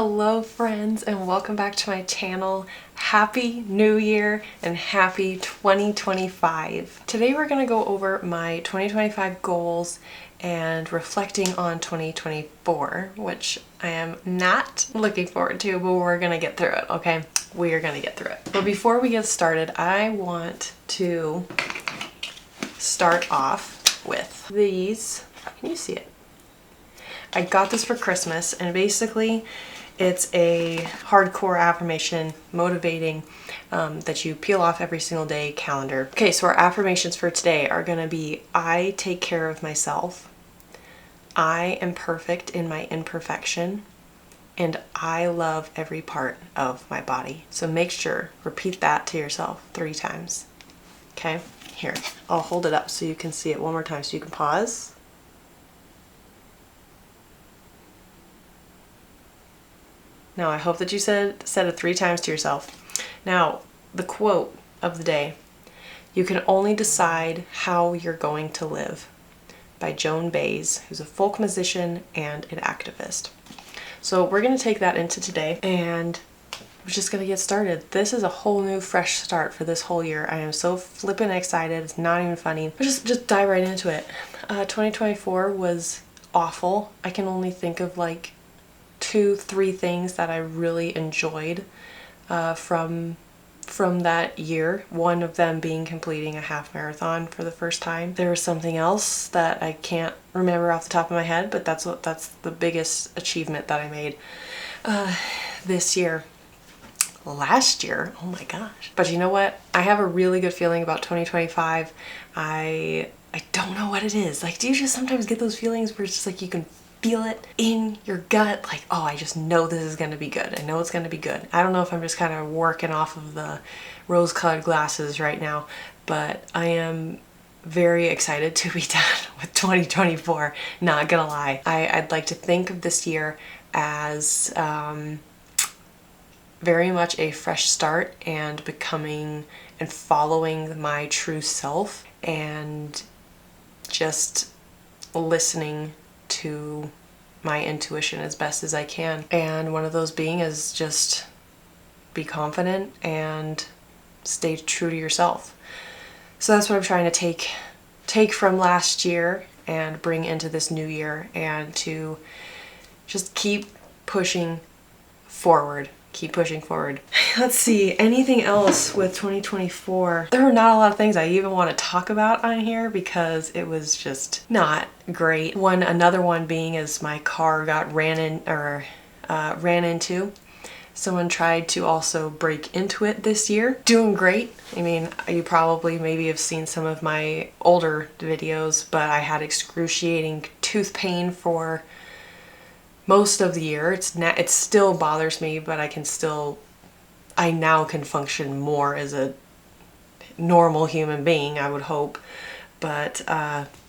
Hello friends, and welcome back to my channel. Happy New Year and happy 2025. Today we're going to go over my 2025 goals and reflecting on 2024, which I am not looking forward to, but we're going to get through it, okay? We are going to get through it. But before we get started, I want to start off with these. Can you see it? I got this for Christmas, and basically it's a hardcore affirmation, motivating, that you peel off every single day calendar. Okay, so our affirmations for today are going to be: I take care of myself, I am perfect in my imperfection, and I love every part of my body. So make sure, repeat that to yourself 3 times. Okay, here, I'll hold it up so you can see it one more time so you can pause. Now, I hope that you said it 3 times to yourself. Now, the quote of the day: "You can only decide how you're going to live," by Joan Baez, who's a folk musician and an activist. So we're going to take that into today, and we're just going to get started. This is a whole new fresh start for this whole year. I am so flippin' excited. It's not even funny. But just dive right into it. 2024 was awful. I can only think of like 2-3 things that I really enjoyed from that year. One of them being completing a half marathon for the first time. There was something else that I can't remember off the top of my head, but that's the biggest achievement that I made this year. Last year, oh my gosh. But you know what? I have a really good feeling about 2025. I don't know what it is. Like, do you just sometimes get those feelings where it's just like you can feel it in your gut, like, oh, I just know this is going to be good. I know it's going to be good. I don't know if I'm just kind of working off of the rose-colored glasses right now, but I am very excited to be done with 2024, not gonna lie. I'd like to think of this year as very much a fresh start and becoming and following my true self and just listening to my intuition as best as I can. And one of those being is just be confident and stay true to yourself. So that's what I'm trying to take from last year and bring into this new year, and to just keep pushing forward. Keep pushing forward. Let's see, anything else with 2024? There are not a lot of things I even want to talk about on here because it was just not great. Another one being is my car got ran into. Someone tried to also break into it this year. Doing great. I mean, you probably maybe have seen some of my older videos, but I had excruciating tooth pain for most of the year. It still bothers me, but I now can function more as a normal human being, I would hope. But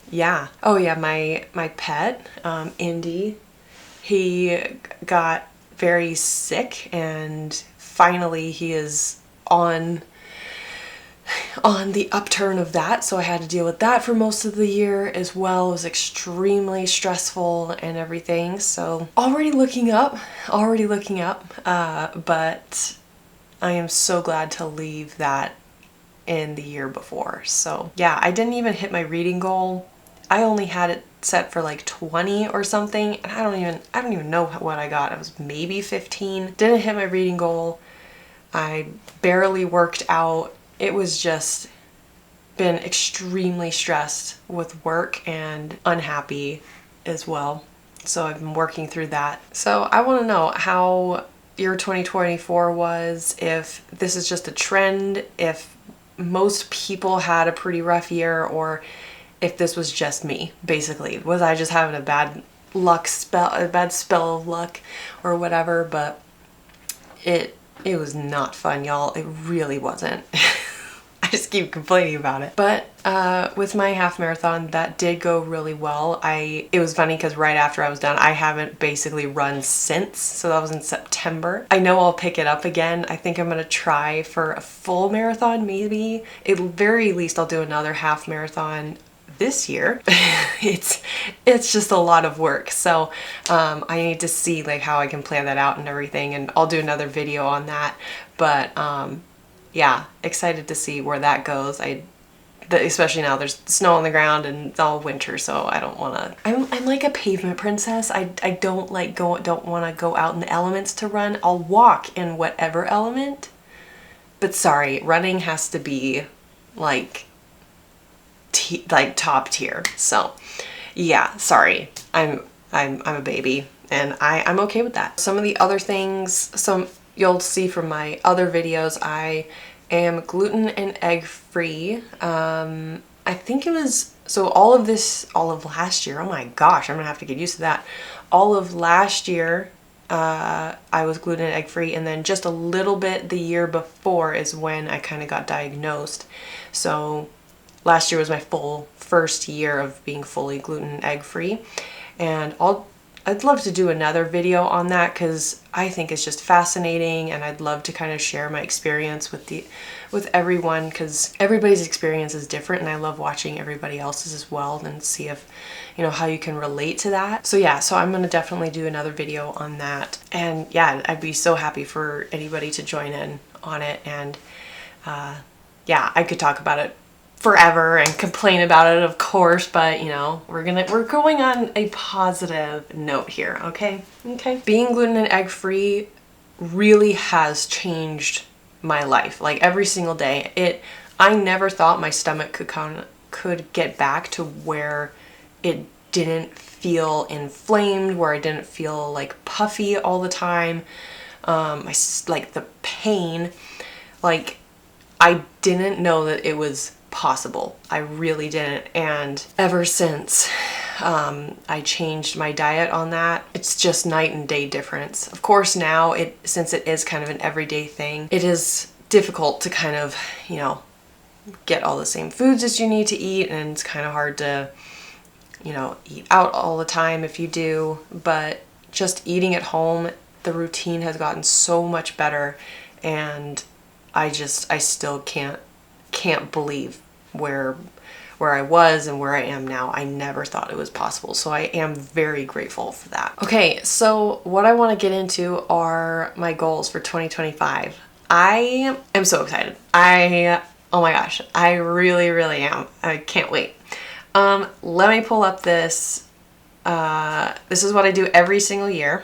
yeah. Oh yeah, my pet, Indy, he got very sick, and finally he is on the upturn of that, so I had to deal with that for most of the year as well. It was extremely stressful and everything, so already looking up, but I am so glad to leave that in the year before. So yeah, I didn't even hit my reading goal. I only had it set for like 20 or something, and I don't even know what I got. It was maybe 15. Didn't hit my reading goal. I barely worked out. It was just been extremely stressed with work and unhappy as well. So I've been working through that. So I want to know how your 2024 was, if this is just a trend, if most people had a pretty rough year, or if this was just me, basically. Was I just having a bad spell of luck or whatever? But it was not fun, y'all. It really wasn't. I just keep complaining about it. But with my half marathon, that did go really well. It was funny because right after I was done, I haven't basically run since. So that was in September. I know I'll pick it up again. I think I'm gonna try for a full marathon, maybe. At very least, I'll do another half marathon this year, it's just a lot of work. So I need to see like how I can plan that out and everything, and I'll do another video on that. But yeah, excited to see where that goes. Especially now there's snow on the ground and it's all winter, so I don't want to. I'm like a pavement princess. I don't want to go out in the elements to run. I'll walk in whatever element, but sorry, running has to be like top tier. So yeah, sorry, I'm a baby, and I'm okay with that. Some of the other things, you'll see from my other videos, I am gluten and egg free. I think it was, so all of last year, oh my gosh, I'm gonna have to get used to that. All of last year, I was gluten and egg free, and then just a little bit the year before is when I kind of got diagnosed. So last year was my full first year of being fully gluten and egg free, and I'd love to do another video on that because I think it's just fascinating, and I'd love to kind of share my experience with everyone, because everybody's experience is different, and I love watching everybody else's as well and see if, you know, how you can relate to that. So yeah, so I'm going to definitely do another video on that, and yeah, I'd be so happy for anybody to join in on it. And yeah, I could talk about it forever and complain about it, of course, but you know, we're going on a positive note here, okay? Okay. Being gluten and egg free really has changed my life, like every single day. I never thought my stomach could get back to where it didn't feel inflamed, where I didn't feel like puffy all the time. Like the pain, like I didn't know that it was possible. I really didn't. And ever since I changed my diet on that, it's just night and day difference. Of course now, since it is kind of an everyday thing, it is difficult to kind of, you know, get all the same foods as you need to eat, and it's kind of hard to, you know, eat out all the time if you do. But just eating at home, the routine has gotten so much better, and I still can't believe where I was and where I am now. I never thought it was possible, so I am very grateful for that. Okay, so what I want to get into are my goals for 2025. I am so excited. Oh my gosh, I really, really am. I can't wait. Let me pull up this. This is what I do every single year,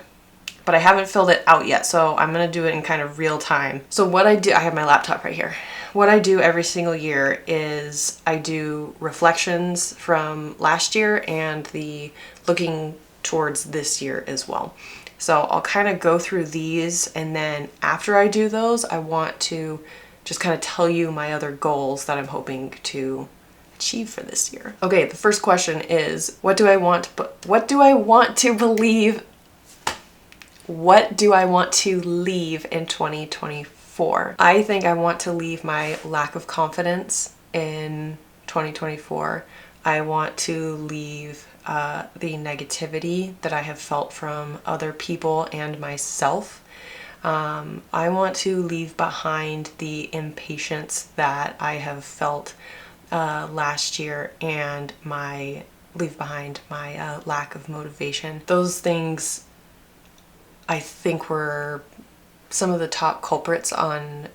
but I haven't filled it out yet, so I'm gonna do it in kind of real time. So what I do, I have my laptop right here. What I do every single year is I do reflections from last year and the looking towards this year as well. So I'll kind of go through these, and then after I do those, I want to just kind of tell you my other goals that I'm hoping to achieve for this year. Okay, the first question is, what do I want to believe? What do I want to leave in 2024? I think I want to leave my lack of confidence in 2024. I want to leave the negativity that I have felt from other people and myself. I want to leave behind the impatience that I have felt last year, and leave behind my lack of motivation. Those things I think were some of the top culprits on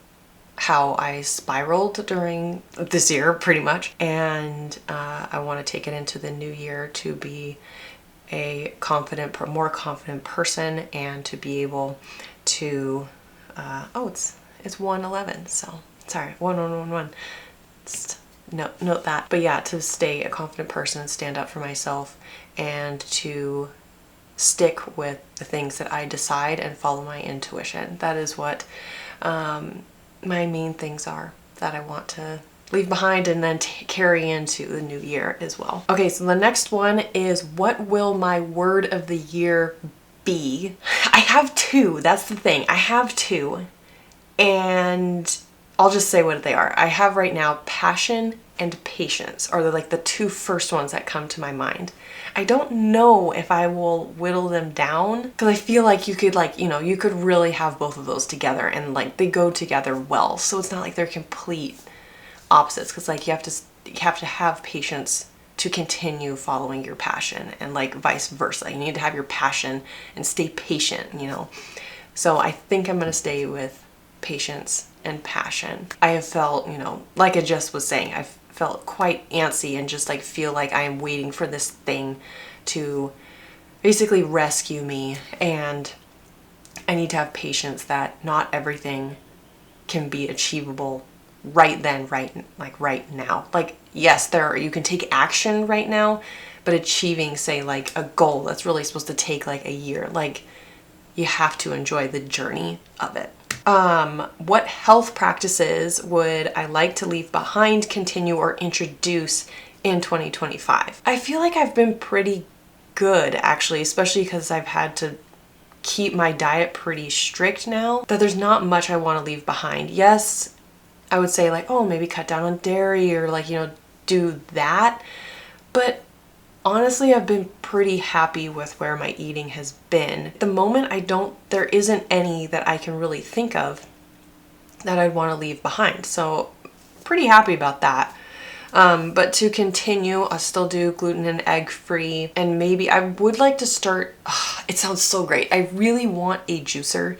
how I spiraled during this year, pretty much. And I want to take it into the new year to be a more confident person, and to be able to, it's 111, so sorry, 1111. Note that. But yeah, to stay a confident person and stand up for myself, and to stick with the things that I decide and follow my intuition. That is what my main things are that I want to leave behind and then carry into the new year as well. Okay, so the next one is, what will my word of the year be? I have two. That's the thing. I have two, and I'll just say what they are. I have right now passion and patience are like the two first ones that come to my mind. I don't know if I will whittle them down, because I feel like you could, like, you know, you could really have both of those together, and like they go together well. So it's not like they're complete opposites, because like you have to have patience to continue following your passion, and like vice versa. You need to have your passion and stay patient, you know. So I think I'm going to stay with patience and passion. I have felt, you know, like I just was saying, I've felt quite antsy and just like feel like I am waiting for this thing to basically rescue me, and I need to have patience that not everything can be achievable right then, right now. Like, yes, you can take action right now, but achieving, say, like a goal that's really supposed to take like a year, like you have to enjoy the journey of it. What health practices would I like to leave behind, continue, or introduce in 2025? I feel like I've been pretty good, actually, especially because I've had to keep my diet pretty strict now, that there's not much I want to leave behind. Yes, I would say like, oh, maybe cut down on dairy, or like, you know, do that. But honestly, I've been pretty happy with where my eating has been. At the moment, there isn't any that I can really think of that I'd want to leave behind. So pretty happy about that. But to continue, I'll still do gluten and egg free. And maybe I would like to start, it sounds so great. I really want a juicer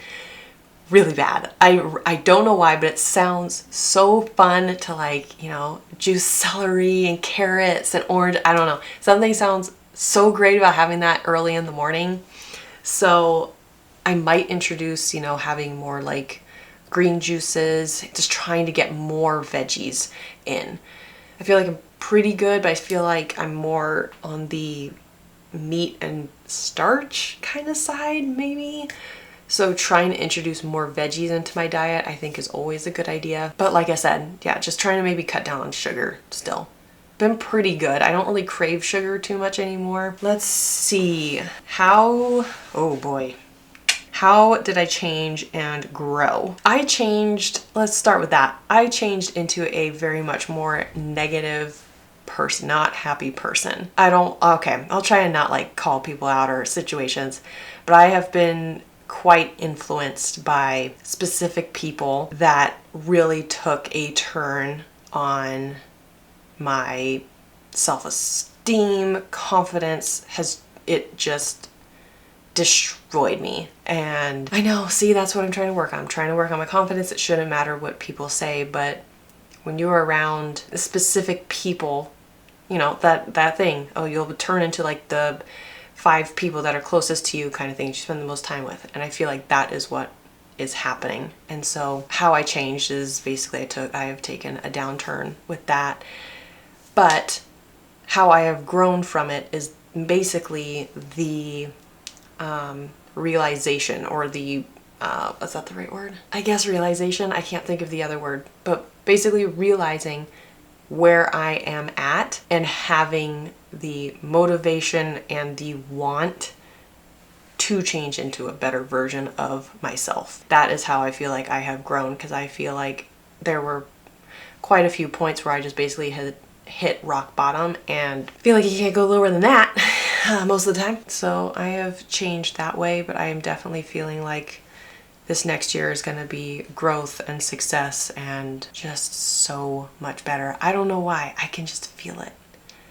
really bad. I don't know why, but it sounds so fun to like, you know, juice celery and carrots and orange. I don't know. Something sounds so great about having that early in the morning. So I might introduce, you know, having more like green juices, just trying to get more veggies in. I feel like I'm pretty good, but I feel like I'm more on the meat and starch kind of side, maybe. So trying to introduce more veggies into my diet, I think, is always a good idea. But like I said, yeah, just trying to maybe cut down on sugar still. Been pretty good. I don't really crave sugar too much anymore. Let's see. Oh boy. How did I change and grow? Let's start with that. I changed into a very much more negative person, not happy person. I'll try and not like call people out or situations, but I have been quite influenced by specific people that really took a turn on my self-esteem, confidence. It just destroyed me. And I know, see, that's what I'm trying to work on. I'm trying to work on my confidence. It shouldn't matter what people say, but when you're around specific people, you know, that thing, oh, you'll turn into like the 5 people that are closest to you kind of thing you spend the most time with. And I feel like that is what is happening. And so how I changed is basically I have taken a downturn with that. But how I have grown from it is basically the realization, or the is that the right word? I guess realization. I can't think of the other word, but basically realizing where I am at and having the motivation and the want to change into a better version of myself. That is how I feel like I have grown, because I feel like there were quite a few points where I just basically had hit rock bottom and feel like you can't go lower than that most of the time. So I have changed that way, but I am definitely feeling like this next year is going to be growth and success and just so much better. I don't know why. I can just feel it.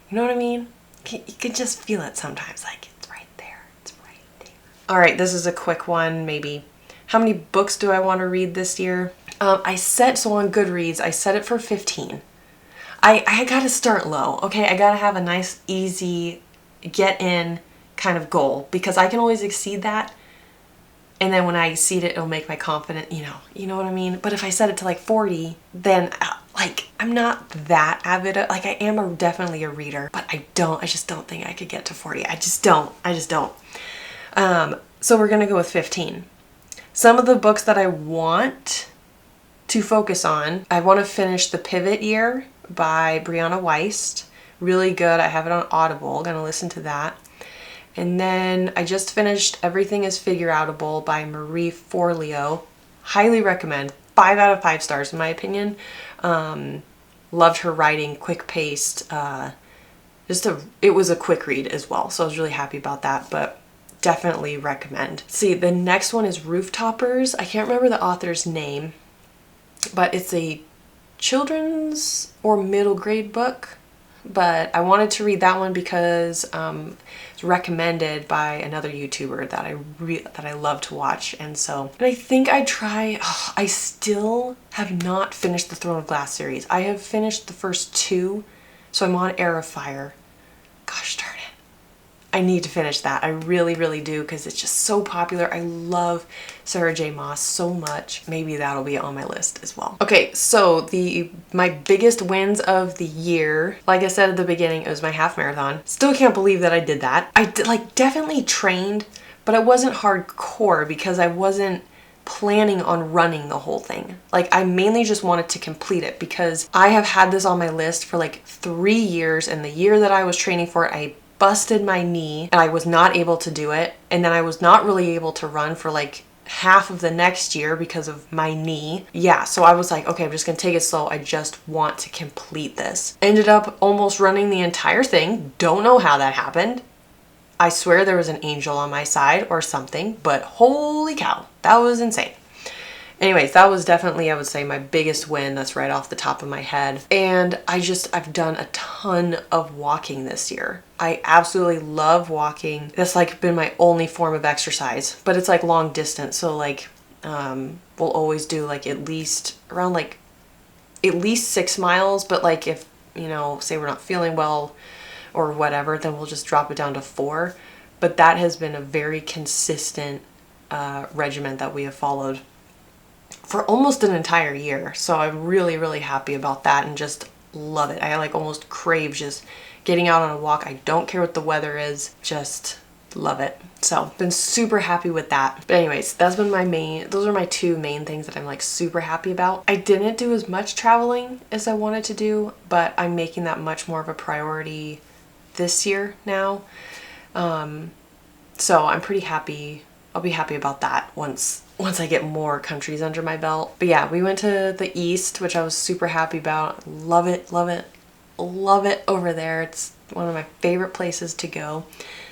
You know what I mean? You can just feel it sometimes. Like, it's right there. It's right there. All right, this is a quick one, maybe. How many books do I want to read this year? So on Goodreads, I set it for 15. I got to start low, okay? I got to have a nice, easy, get in kind of goal, because I can always exceed that. And then when I exceed it, it'll make my confidence, you know what I mean? But if I set it to like 40, then I'm not that avid. Like, I am definitely a reader, but I just don't think I could get to 40. I just don't. So we're going to go with 15. Some of the books that I want to focus on, I want to finish The Pivot Year by Brianna Wiest. Really good. I have it on Audible. Going to listen to that. And then I just finished Everything is Figureoutable by Marie Forleo. Highly recommend. 5 out of 5 stars in my opinion. Loved her writing, quick-paced. It was a quick read as well, so I was really happy about that, but definitely recommend. See, the next one is Rooftoppers. I can't remember the author's name, but it's a children's or middle grade book. but I wanted to read that one because it's recommended by another YouTuber that I love to watch, and I think I'd try. Oh, I still have not finished the Throne of Glass series. I have finished the first two, so I'm on Heir of Fire. Gosh darn it. I need to finish that. I really, really do, because it's just so popular. I love Sarah J. Maas so much. Maybe that'll be on my list as well. Okay, so my biggest wins of the year, like I said at the beginning, it was my half marathon. Still can't believe that I did that. I definitely trained, but I wasn't hardcore because I wasn't planning on running the whole thing. Like, I mainly just wanted to complete it because I have had this on my list for like 3 years, and the year that I was training for it, I busted my knee and I was not able to do it. And then I was not really able to run for like half of the next year because of my knee. Yeah, so I was like, okay, I'm just gonna take it slow. I just want to complete this. Ended up almost running the entire thing. Don't know how that happened. I swear there was an angel on my side or something, but holy cow, that was insane. Anyways, that was definitely, I would say, my biggest win. That's right off the top of my head. And I've done a ton of walking this year. I absolutely love walking. That's like been my only form of exercise, but it's like long distance. So like, we'll always do like at least 6 miles. But like if, say we're not feeling well or whatever, then we'll just drop it down to 4. But that has been a very consistent regimen that we have followed for almost an entire year. So I'm really, really happy about that and just love it. I like almost crave just getting out on a walk. I don't care what the weather is, just love it. So been super happy with that. But anyways, those are my 2 main things that I'm like super happy about. I didn't do as much traveling as I wanted to do, but I'm making that much more of a priority this year now. So I'm pretty happy. I'll be happy about that once I get more countries under my belt. But yeah, we went to the East, which I was super happy about. Love it, love it, love it over there. It's one of my favorite places to go.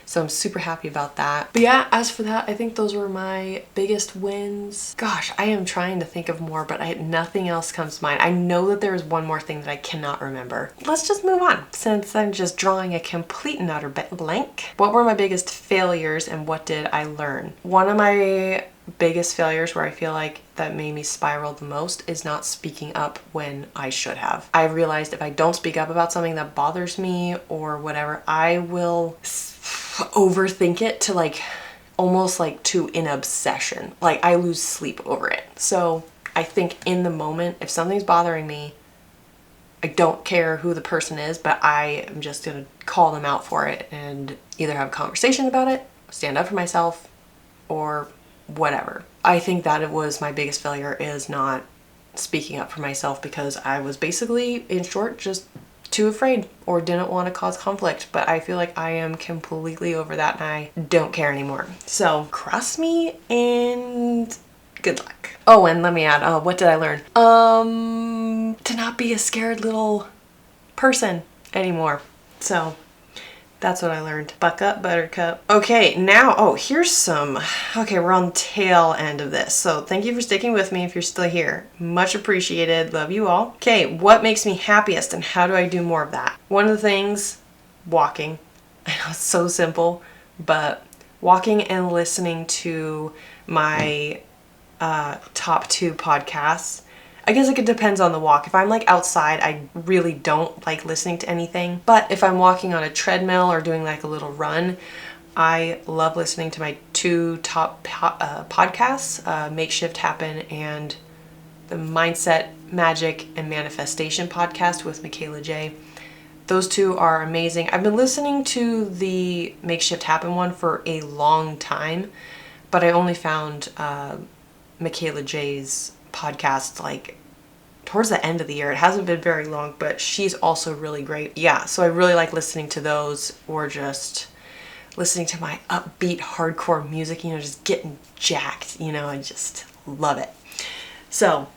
So I'm super happy about that. But yeah, as for that, I think those were my biggest wins. Gosh, I am trying to think of more, but nothing else comes to mind. I know that there is one more thing that I cannot remember. Let's just move on, since I'm just drawing a complete and utter blank. What were my biggest failures and what did I learn? One of my biggest failures where I feel like that made me spiral the most is not speaking up when I should have. I realized if I don't speak up about something that bothers me or whatever, I will overthink it to like almost like to an obsession. Like I lose sleep over it. So I think in the moment, if something's bothering me, I don't care who the person is, but I am just gonna call them out for it and either have a conversation about it, stand up for myself, or whatever. I think that it was my biggest failure, is not speaking up for myself, because I was basically, in short, just too afraid or didn't want to cause conflict. But I feel like I am completely over that and I don't care anymore. So cross me and good luck. Oh, and let me add, what did I learn? To not be a scared little person anymore. So that's what I learned. Buck up, buttercup. Okay, now, here's some, we're on the tail end of this. So thank you for sticking with me if you're still here. Much appreciated. Love you all. Okay, what makes me happiest and how do I do more of that? One of the things, walking. I know it's so simple, but walking and listening to my top 2 podcasts. I guess it depends on the walk. If I'm like outside, I really don't like listening to anything. But if I'm walking on a treadmill or doing like a little run, I love listening to my 2 top podcasts, Make Shift Happen and the Mindset, Magic, and Manifestation podcast with Michaela J. Those 2 are amazing. I've been listening to the Make Shift Happen one for a long time, but I only found Michaela J's podcast like towards the end of the year. It hasn't been very long, but she's also really great. Yeah, so I really like listening to those, or just listening to my upbeat hardcore music, just getting jacked, I just love it. So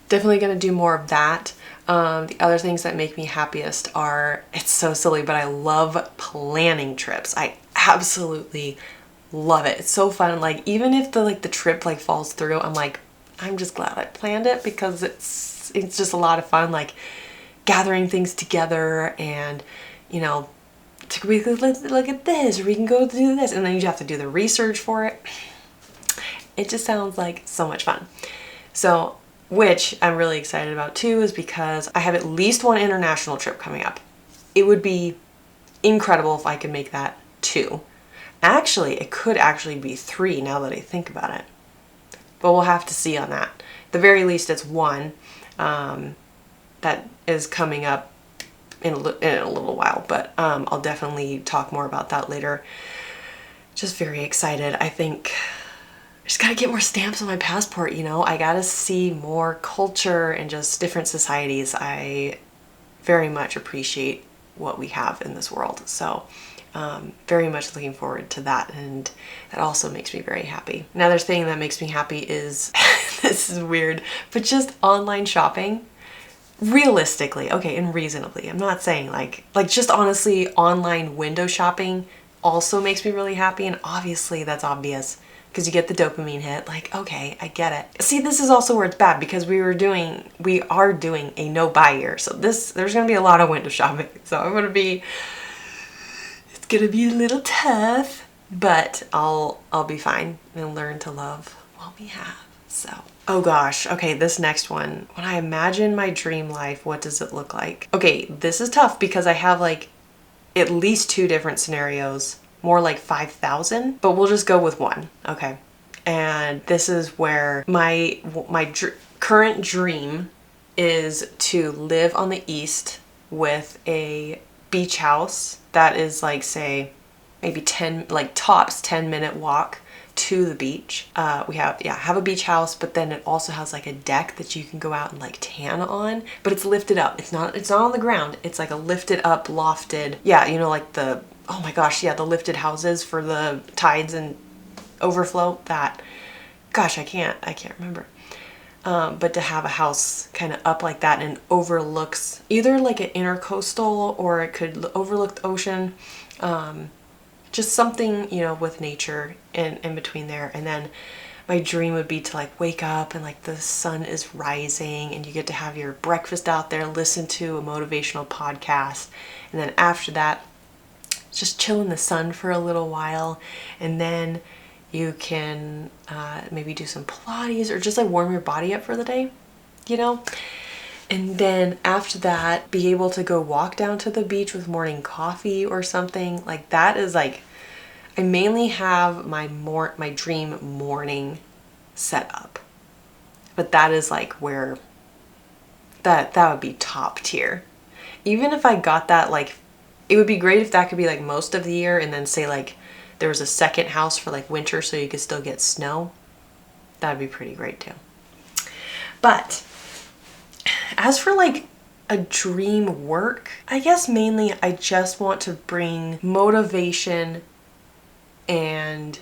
definitely gonna do more of that. The other things that make me happiest are, it's so silly, but I love planning trips. I absolutely love it. It's so fun. Like even if the trip like falls through, I'm like, I'm just glad I planned it, because it's just a lot of fun. Like gathering things together and, you know, we could look at this, or we can go do this, and then you have to do the research for it. It just sounds like so much fun. So, which I'm really excited about too, is because I have at least one international trip coming up. It would be incredible if I could make that 2. Actually, it could actually be 3 now that I think about it. But we'll have to see on that. At the very least, it's 1 that is coming up in a little while, but I'll definitely talk more about that later. Just very excited. I think I just gotta get more stamps on my passport, you know? I gotta see more culture and just different societies. I very much appreciate what we have in this world. So very much looking forward to that, and that also makes me very happy. Another thing that makes me happy is, this is weird, but just online shopping. Realistically, okay, and reasonably. I'm not saying like just honestly, online window shopping also makes me really happy, and obviously that's obvious because you get the dopamine hit, like, okay, I get it. See, this is also where it's bad because we are doing a no buy year. So there's gonna be a lot of window shopping. So it's gonna be a little tough, but I'll be fine and learn to love what we have. So, oh gosh, okay, this next one. When I imagine my dream life, what does it look like? Okay, this is tough because I have like at least 2 different scenarios, more like 5,000, but we'll just go with 1, okay? And this is where my current dream is to live on the East with a beach house that is like, say, maybe 10, like tops 10-minute walk to the beach. We have a beach house, but then it also has like a deck that you can go out and like tan on, but it's lifted up. It's not on the ground. It's like a lifted up, lofted, yeah, you know, like the, oh my gosh, yeah, the lifted houses for the tides and overflow. That, gosh, I can't remember. But to have a house kind of up like that and overlooks either like an intercoastal, or it could overlook the ocean. Just something, you know, with nature in between there. And then my dream would be to like wake up and like the sun is rising and you get to have your breakfast out there, listen to a motivational podcast. And then after that, just chill in the sun for a little while. And then you can maybe do some Pilates or just like warm your body up for the day, you know? And then after that, be able to go walk down to the beach with morning coffee or something. Like that is like, I mainly have my dream morning set up. But that is like where that would be top tier. Even if I got that, like, it would be great if that could be like most of the year, and then say like there was a second house for like winter so you could still get snow. That'd be pretty great too. But as for like a dream work, I guess mainly I just want to bring motivation and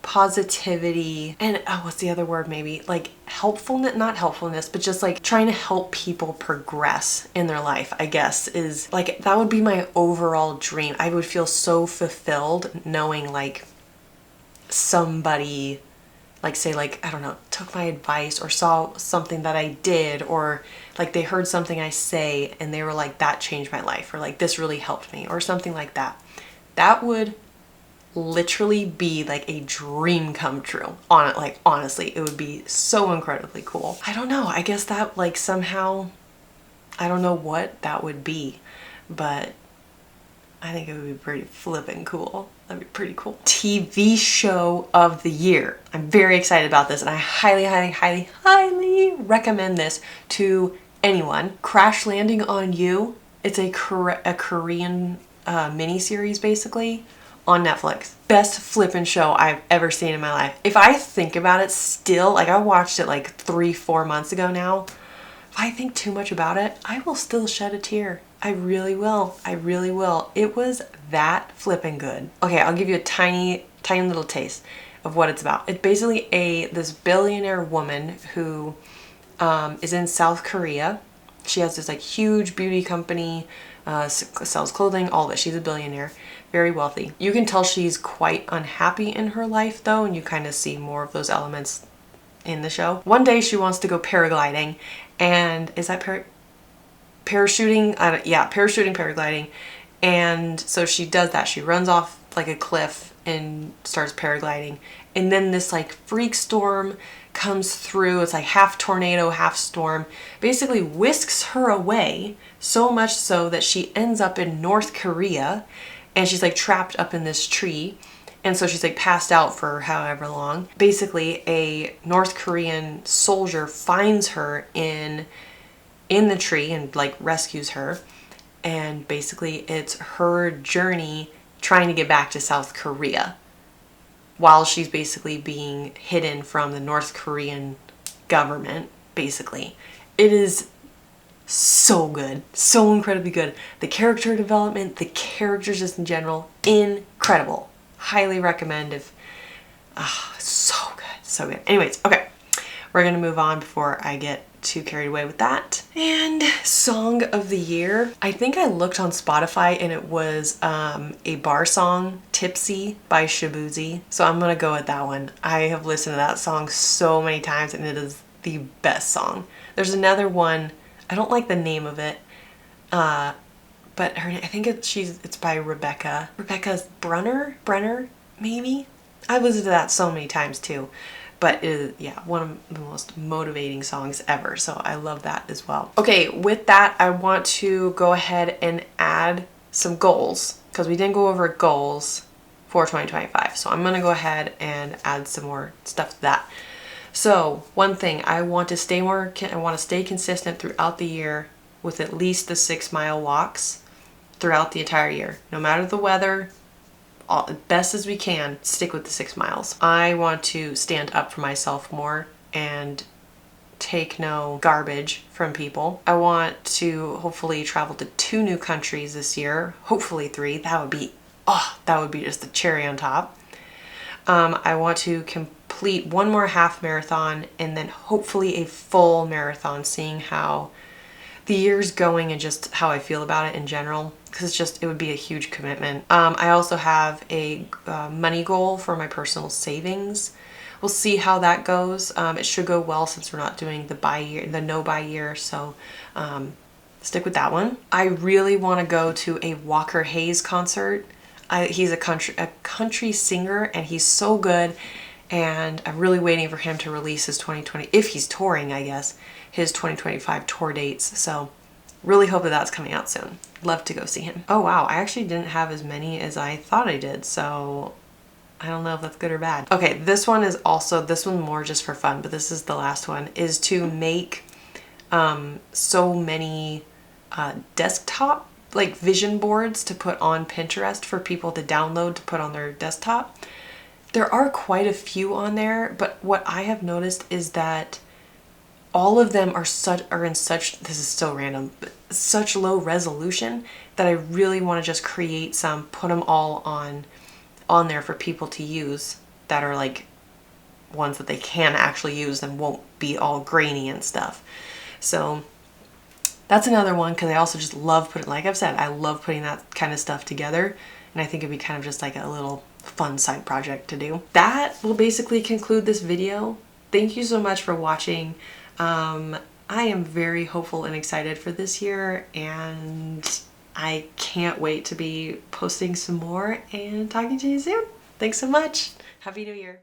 positivity and, oh, what's the other word, maybe like helpfulness, not helpfulness, but just like trying to help people progress in their life, I guess, is like, that would be my overall dream. I would feel so fulfilled knowing like somebody, like, say, like, I don't know, took my advice or saw something that I did, or like they heard something I say and they were like, that changed my life, or like this really helped me, or something like that. That would literally be like a dream come true. Like, honestly, it would be so incredibly cool. I don't know, I guess that like somehow, I don't know what that would be, but I think it would be pretty flippin' cool. That'd be pretty cool. TV show of the year. I'm very excited about this, and I highly, highly, highly, highly recommend this to anyone. Crash Landing on You. It's a Korean miniseries, basically, on Netflix. Best flippin' show I've ever seen in my life. If I think about it still, like, I watched it like 3-4 months ago now. If I think too much about it, I will still shed a tear. I really will. I really will. It was that flippin' good. Okay, I'll give you a tiny little taste of what it's about. It's basically this billionaire woman who is in South Korea. She has this like huge beauty company, sells clothing, all that. She's a billionaire, very wealthy. You can tell she's quite unhappy in her life though, and you kind of see more of those elements in the show. One day she wants to go paragliding, and is that parachuting, parachuting, paragliding. And so she does that. She runs off like a cliff and starts paragliding. And then this like freak storm comes through. It's like half tornado, half storm, basically whisks her away, so much so that she ends up in North Korea and she's like trapped up in this tree. And so she's like passed out for however long. Basically, a North Korean soldier finds her in the tree and like rescues her. And basically it's her journey trying to get back to South Korea while she's basically being hidden from the North Korean government, basically. It is so good, so incredibly good. The character development, the characters just in general, incredible. Highly recommend if, so good, so good. Anyways, okay, we're gonna move on before I get too carried away with that. And song of the year, I think I looked on Spotify and it was a bar song, Tipsy by Shabuzi. So I'm gonna go with that one. I have listened to that song so many times and it is the best song. There's another one, I don't like the name of it, but her, I think it's by Rebecca Brenner, maybe? I've listened to that so many times too. But it is, yeah, one of the most motivating songs ever. So I love that as well. Okay, with that, I want to go ahead and add some goals because we didn't go over goals for 2025. So I'm going to go ahead and add some more stuff to that. So one thing, I want to stay consistent throughout the year with at least the 6-mile walks throughout the entire year, no matter the weather. Best as we can, stick with the 6 miles. I want to stand up for myself more and take no garbage from people. I want to hopefully travel to 2 new countries this year, hopefully 3. That would be just the cherry on top. I want to complete 1 more half marathon and then hopefully a full marathon, seeing how the year's going and just how I feel about it in general, because it would be a huge commitment. I also have a money goal for my personal savings. We'll see how that goes. It should go well since we're not doing the no buy year, so stick with that one. I really want to go to a Walker Hayes concert. He's a country singer and he's so good, and I'm really waiting for him to release his 2020, if he's touring, I guess, his 2025 tour dates. So really hope that that's coming out soon. Love to go see him. Oh wow, I actually didn't have as many as I thought I did, so I don't know if that's good or bad. Okay, this one more just for fun, but this is the last one, is to make so many desktop like vision boards to put on Pinterest for people to download to put on their desktop. There are quite a few on there, but what I have noticed is that all of them are in such, this is so random, but such low resolution that I really want to just create some, put them all on there for people to use that are like ones that they can actually use and won't be all grainy and stuff. So that's another one, because I also just love putting, like I've said, I love putting that kind of stuff together, and I think it'd be kind of just like a little fun side project to do. That will basically conclude this video. Thank you so much for watching. I am very hopeful and excited for this year, and I can't wait to be posting some more and talking to you soon. Thanks so much. Happy New Year.